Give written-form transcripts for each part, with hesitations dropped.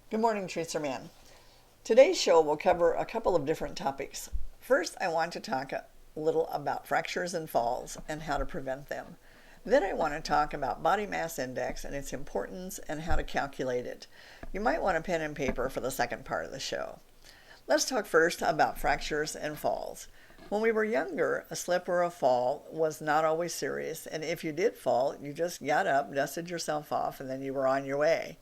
Good morning, Tracer Man. Today's show will cover a couple of different topics. First, I want to talk a little about fractures and falls and how to prevent them. Then I want to talk about body mass index and its importance and how to calculate it. You might want a pen and paper for the second part of the show. Let's talk first about fractures and falls. When we were younger, a slip or a fall was not always serious, and if you did fall, you just got up, dusted yourself off, and then you were on your way.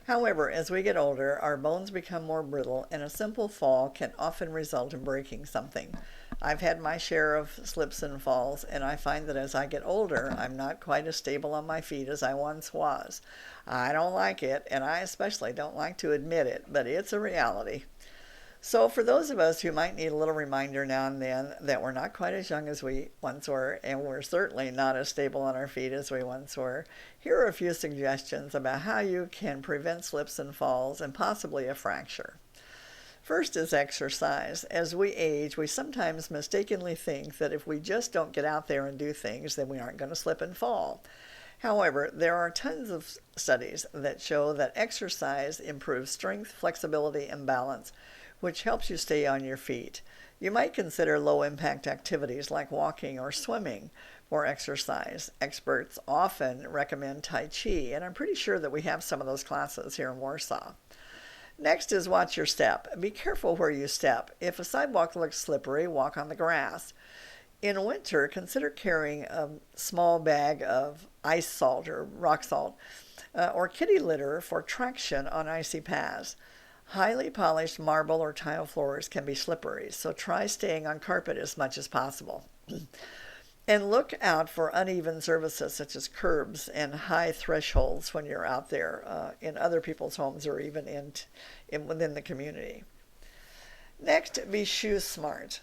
However, as we get older, our bones become more brittle, and a simple fall can often result in breaking something. I've had my share of slips and falls, and I find that as I get older, I'm not quite as stable on my feet as I once was. I don't like it, and I especially don't like to admit it, but it's a reality. So for those of us who might need a little reminder now and then that we're not quite as young as we once were, and we're certainly not as stable on our feet as we once were, here are a few suggestions about how you can prevent slips and falls and possibly a fracture. First is exercise. As we age, we sometimes mistakenly think that if we just don't get out there and do things, then we aren't going to slip and fall. However, there are tons of studies that show that exercise improves strength, flexibility, and balance, which helps you stay on your feet. You might consider low-impact activities like walking or swimming for exercise. Experts often recommend Tai Chi, and I'm pretty sure that we have some of those classes here in Warsaw. Next is watch your step. Be careful where you step. If a sidewalk looks slippery, walk on the grass. In winter, consider carrying a small bag of ice salt or rock salt or kitty litter for traction on icy paths. Highly polished marble or tile floors can be slippery, so try staying on carpet as much as possible. And look out for uneven surfaces such as curbs and high thresholds when you're out there in other people's homes or even within the community. Next, be shoe smart.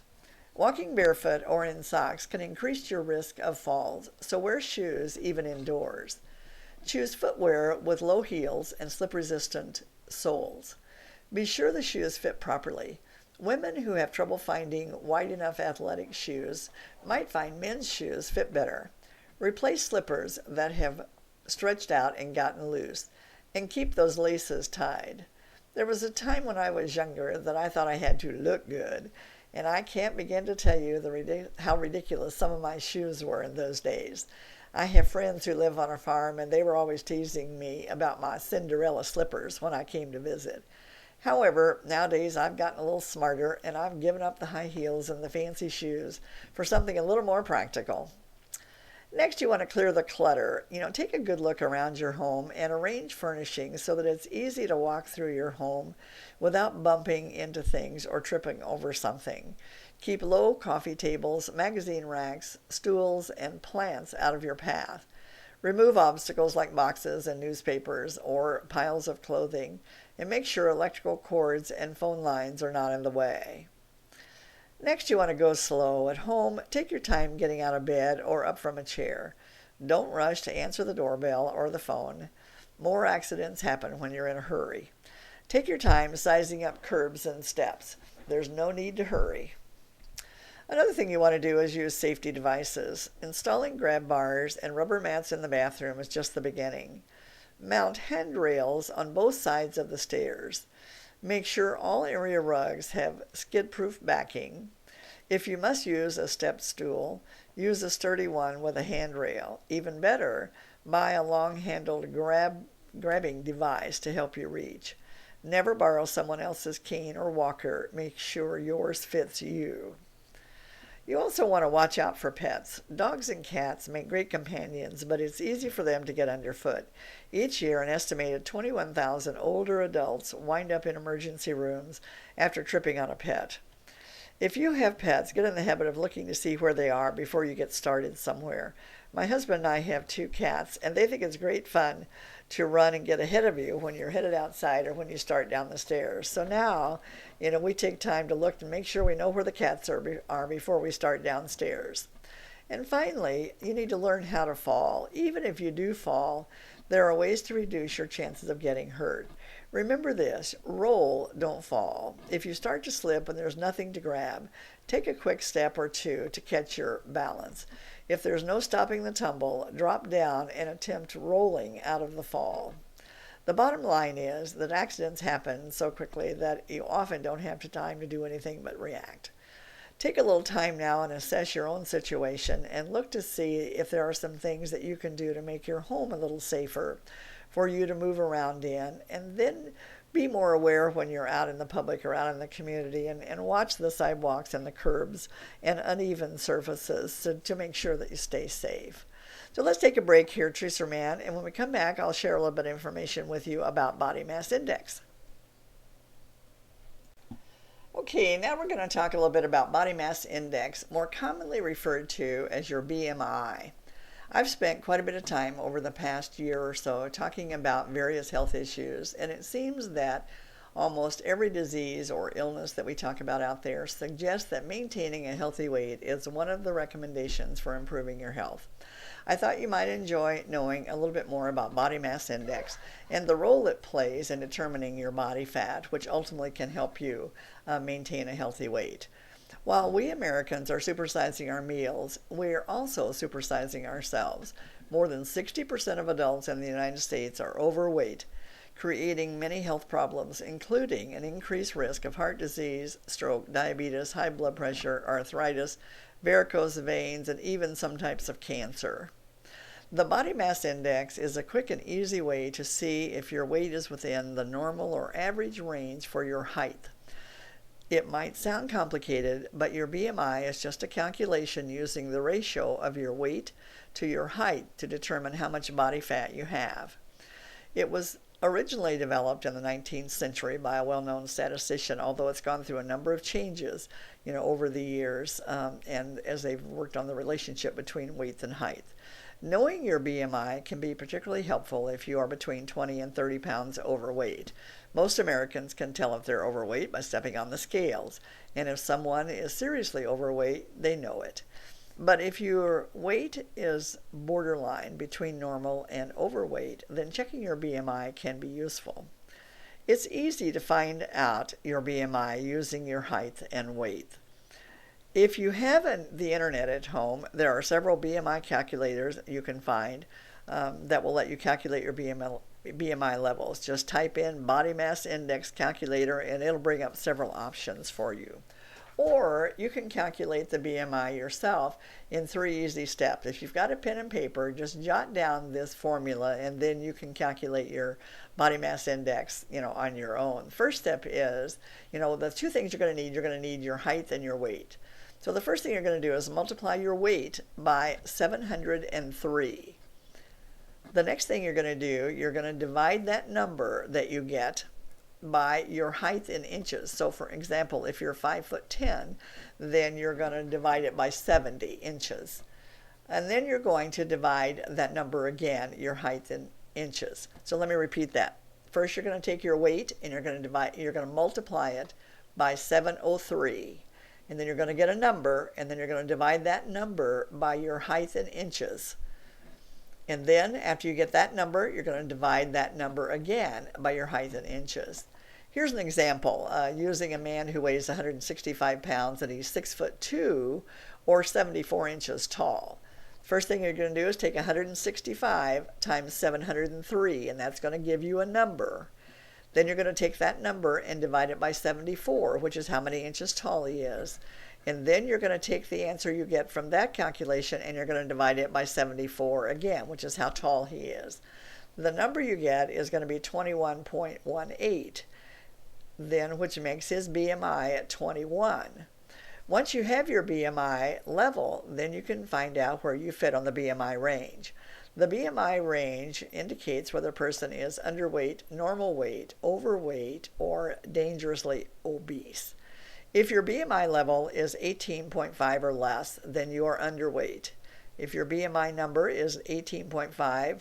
Walking barefoot or in socks can increase your risk of falls, so wear shoes even indoors. Choose footwear with low heels and slip-resistant soles. Be sure the shoes fit properly. Women who have trouble finding wide enough athletic shoes might find men's shoes fit better. Replace slippers that have stretched out and gotten loose, and keep those laces tied. There was a time when I was younger that I thought I had to look good, and I can't begin to tell you how ridiculous some of my shoes were in those days. I have friends who live on a farm, and they were always teasing me about my Cinderella slippers when I came to visit. However, nowadays I've gotten a little smarter, and I've given up the high heels and the fancy shoes for something a little more practical. Next, you want to clear the clutter. Take a good look around your home and arrange furnishings so that it's easy to walk through your home without bumping into things or tripping over something. Keep low coffee tables, magazine racks, stools, and plants out of your path. Remove obstacles like boxes and newspapers or piles of clothing, and make sure electrical cords and phone lines are not in the way. Next, you want to go slow. At home, take your time getting out of bed or up from a chair. Don't rush to answer the doorbell or the phone. More accidents happen when you're in a hurry. Take your time sizing up curbs and steps. There's no need to hurry. Another thing you want to do is use safety devices. Installing grab bars and rubber mats in the bathroom is just the beginning. Mount handrails on both sides of the stairs. Make sure all area rugs have skid-proof backing. If you must use a step stool, use a sturdy one with a handrail. Even better, buy a long-handled grabbing device to help you reach. Never borrow someone else's cane or walker. Make sure yours fits you. You also want to watch out for pets. Dogs and cats make great companions, but it's easy for them to get underfoot. Each year, an estimated 21,000 older adults wind up in emergency rooms after tripping on a pet. If you have pets, get in the habit of looking to see where they are before you get started somewhere. My husband and I have 2 cats, and they think it's great fun to run and get ahead of you when you're headed outside or when you start down the stairs. So now, we take time to look and make sure we know where the cats are before we start downstairs. And finally, you need to learn how to fall. Even if you do fall, there are ways to reduce your chances of getting hurt. Remember this: roll, don't fall. If you start to slip and there's nothing to grab, take a quick step or two to catch your balance. If there's no stopping the tumble, drop down and attempt rolling out of the fall. The bottom line is that accidents happen so quickly that you often don't have time to do anything but react. Take a little time now and assess your own situation and look to see if there are some things that you can do to make your home a little safer for you to move around in, and then be more aware when you're out in the public or out in the community, and watch the sidewalks and the curbs and uneven surfaces to make sure that you stay safe. So let's take a break here, Teresa Mann, and when we come back, I'll share a little bit of information with you about body mass index. Okay, now we're going to talk a little bit about body mass index, more commonly referred to as your BMI. I've spent quite a bit of time over the past year or so talking about various health issues, and it seems that almost every disease or illness that we talk about out there suggests that maintaining a healthy weight is one of the recommendations for improving your health. I thought you might enjoy knowing a little bit more about body mass index and the role it plays in determining your body fat, which ultimately can help you maintain a healthy weight. While we Americans are supersizing our meals, we are also supersizing ourselves. More than 60% of adults in the United States are overweight, creating many health problems, including an increased risk of heart disease, stroke, diabetes, high blood pressure, arthritis, varicose veins, and even some types of cancer. The body mass index is a quick and easy way to see if your weight is within the normal or average range for your height. It might sound complicated, but your BMI is just a calculation using the ratio of your weight to your height to determine how much body fat you have. It was originally developed in the 19th century by a well-known statistician, although it's gone through a number of changes, over the years, and as they've worked on the relationship between weight and height. Knowing your BMI can be particularly helpful if you are between 20 and 30 pounds overweight. Most Americans can tell if they're overweight by stepping on the scales, and if someone is seriously overweight, they know it. But if your weight is borderline between normal and overweight, then checking your BMI can be useful. It's easy to find out your BMI using your height and weight. If you have the internet at home, there are several BMI calculators you can find that will let you calculate your BMI levels. Just type in body mass index calculator and it'll bring up several options for you. Or you can calculate the BMI yourself in 3 easy steps. If you've got a pen and paper, just jot down this formula and then you can calculate your body mass index, on your own. First step is, the two things you're going to need your height and your weight. So the first thing you're going to do is multiply your weight by 703. The next thing you're going to do, you're going to divide that number that you get by your height in inches. So for example, if you're 5'10", then you're going to divide it by 70 inches. And then you're going to divide that number again, your height in inches. So let me repeat that. First, you're going to take your weight and you're going to multiply it by 703. And then you're going to get a number, and then you're going to divide that number by your height in inches. And then after you get that number, you're going to divide that number again by your height in inches. Here's an example using a man who weighs 165 pounds and he's 6'2" or 74 inches tall. First thing you're going to do is take 165 times 703, and that's going to give you a number. Then you're going to take that number and divide it by 74, which is how many inches tall he is. And then you're going to take the answer you get from that calculation and you're going to divide it by 74 again, which is how tall he is. The number you get is going to be 21.18, then which makes his BMI at 21. Once you have your BMI level, then you can find out where you fit on the BMI range. The BMI range indicates whether a person is underweight, normal weight, overweight, or dangerously obese. If your BMI level is 18.5 or less, then you are underweight. If your BMI number is 18.5,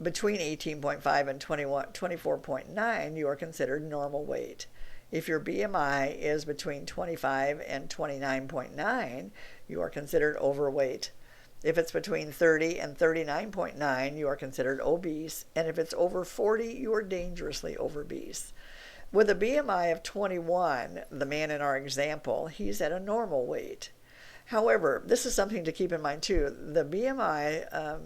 between 18.5 and 24.9, you are considered normal weight. If your BMI is between 25 and 29.9, you are considered overweight. If it's between 30 and 39.9, you are considered obese. And if it's over 40, you are dangerously obese. With a BMI of 21, the man in our example, he's at a normal weight. However, this is something to keep in mind too. The BMI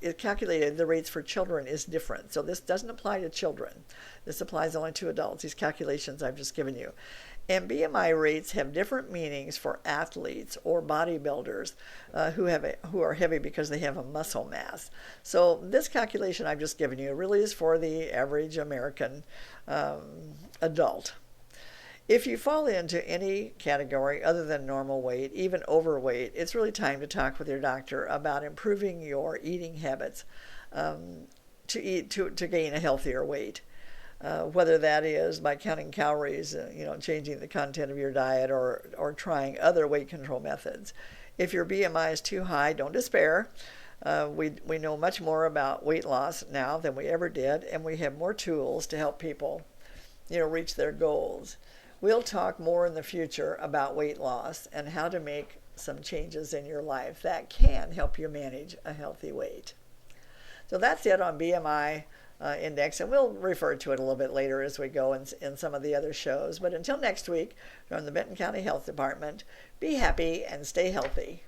it calculated the rates for children is different. So this doesn't apply to children. This applies only to adults, these calculations I've just given you. And BMI rates have different meanings for athletes or bodybuilders who are heavy because they have a muscle mass. So this calculation I've just given you really is for the average American adult. If you fall into any category other than normal weight, even overweight, it's really time to talk with your doctor about improving your eating habits to gain a healthier weight. Whether that is by counting calories, changing the content of your diet, or trying other weight control methods. If your BMI is too high, don't despair. We know much more about weight loss now than we ever did, and we have more tools to help people, reach their goals. We'll talk more in the future about weight loss and how to make some changes in your life that can help you manage a healthy weight. So that's it on BMI index, and we'll refer to it a little bit later as we go in some of the other shows. But until next week, from the Benton County Health Department, be happy and stay healthy.